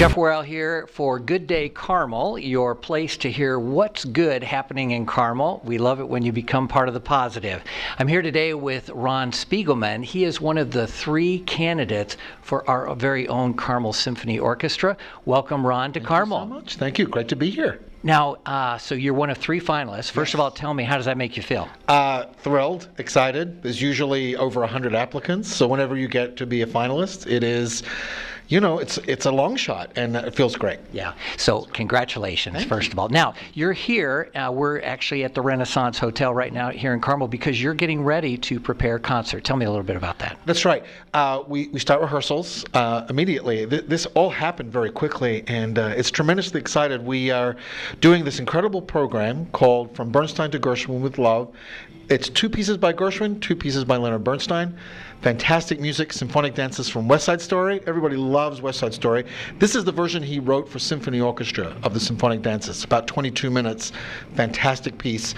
Jeff Worrell here for Good Day Carmel, your place to hear what's good happening in Carmel. We love it when you become part of the positive. I'm here today with Ron Spiegelman. He is one of the 3 candidates for our very own Carmel Symphony Orchestra. Welcome, Ron, to Carmel. Thank you so much. Thank you. Great to be here. Now, so you're one of 3 finalists. First of all, tell me, how does that make you feel? Thrilled, excited. There's usually over 100 applicants, so whenever you get to be a finalist, it is, you know, it's a long shot, and it feels great. Yeah. So congratulations, first of all. Now, you're here. We're actually at the Renaissance Hotel right now here in Carmel because you're getting ready to prepare a concert. Tell me a little bit about that. That's right. We start rehearsals immediately. This all happened very quickly, and it's tremendously excited. We are doing this incredible program called From Bernstein to Gershwin with Love. It's 2 pieces by Gershwin, 2 pieces by Leonard Bernstein. Fantastic music, symphonic dances from West Side Story. Everybody loves West Side Story. This is the version he wrote for symphony orchestra of the symphonic dances, about 22 minutes. Fantastic piece.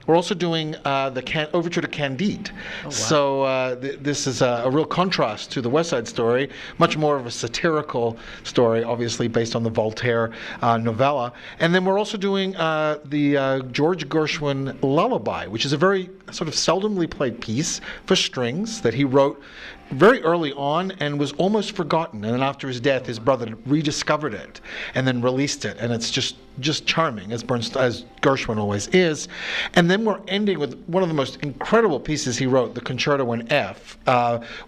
We're also doing the Overture to Candide. Oh, wow. So this is a real contrast to the West Side Story, much more of a satirical story, obviously based on the Voltaire novella. And then we're also doing the George Gershwin Lullaby, which is a very sort of seldomly played piece for strings that he wrote very early on and was almost forgotten. And then after his death, his brother rediscovered it and then released it. And it's just charming, as Gershwin always is. And then we're ending with one of the most incredible pieces he wrote, the Concerto in F,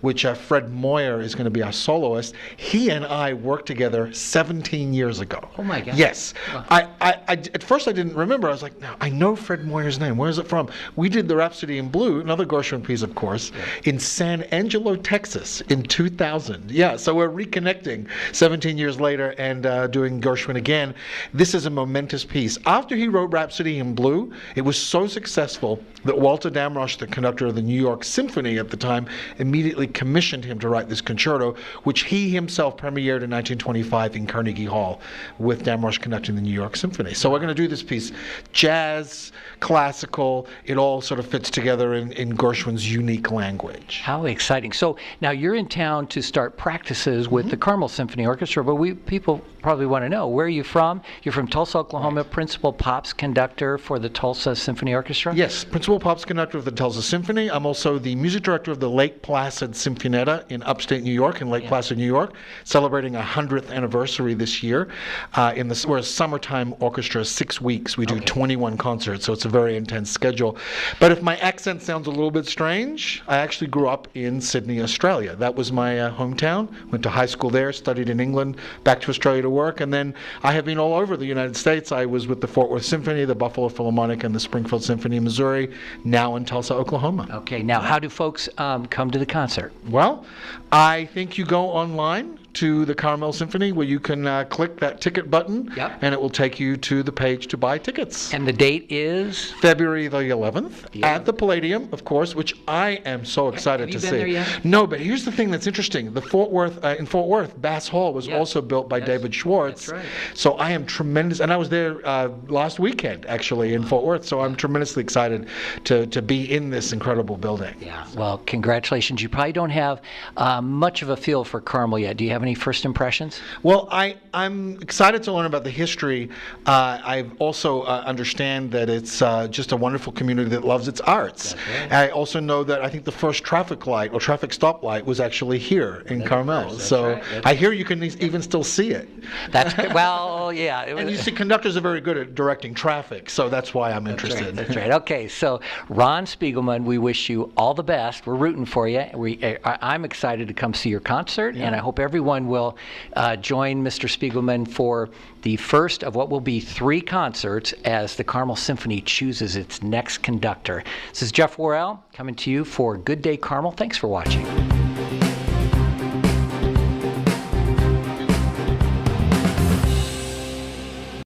which Fred Moyer is going to be our soloist. He and I worked together 17 years ago. Oh my God. Yes. Wow. I at first I didn't remember. I was like, no, I know Fred Moyer's name. Where is it from? We did the Rhapsody in Blue, another Gershwin piece, of course, in San Angelo, Texas in 2000. Yeah, so we're reconnecting 17 years later and doing Gershwin again. This is a momentous piece. After he wrote Rhapsody in Blue, it was so successful that Walter Damrosch, the conductor of the New York Symphony at the time, immediately commissioned him to write this concerto, which he himself premiered in 1925 in Carnegie Hall with Damrosch conducting the New York Symphony. So we're going to do this piece. Jazz, classical, it all sort of fits together in Gershwin's unique language. How exciting. So now you're in town to start practices with the Carmel Symphony Orchestra, but people probably want to know, where are you from? You're from Tulsa, Oklahoma, Principal Pops conductor for the Tulsa Symphony Orchestra? Yes, Principal Pops conductor of the Tulsa Symphony. I'm also the music director of the Lake Placid Symphonetta in upstate New York, in Lake Placid, New York, celebrating a 100th anniversary this year. We're a summertime orchestra, 6 weeks. We do 21 concerts, so it's a very intense schedule. But if my accent sounds a little bit strange, I actually grew up in Sydney, Australia. That was my hometown. Went to high school there, studied in England, back to Australia to work, and then I have been all over the United States. I was with the Fort Worth Symphony, the Buffalo Philharmonic, and the Springfield Symphony in Missouri, now in Tulsa, Oklahoma. Okay, now how do folks come to the concert? Well, I think you go online to the Carmel Symphony, where you can click that ticket button, and it will take you to the page to buy tickets. And the date is? February the 11th at the Palladium, of course, which I am so excited to see. Have you been there yet? No, but here's the thing that's interesting. The in Fort Worth, Bass Hall was also built by David Schwartz. That's right. So I am tremendous, and I was there last weekend, actually, in Fort Worth, so I'm tremendously excited to be in this incredible building. Yeah, well, congratulations. You probably don't have much of a feel for Carmel yet. Do you have any first impressions? Well, I'm excited to learn about the history. I also understand that it's just a wonderful community that loves its arts. Right. I also know that I think the first traffic light or traffic stoplight was actually here in Carmel. So I hear you can even still see it. That's well, yeah. And you see, conductors are very good at directing traffic, so that's why I'm interested. That's right. Okay, so Ron Spiegelman, we wish you all the best. We're rooting for you. I'm excited to come see your concert, and I hope everyone will join Mr. Spiegelman for the first of what will be 3 concerts as the Carmel Symphony chooses its next conductor. This is Jeff Worrell coming to you for Good Day Carmel. Thanks for watching.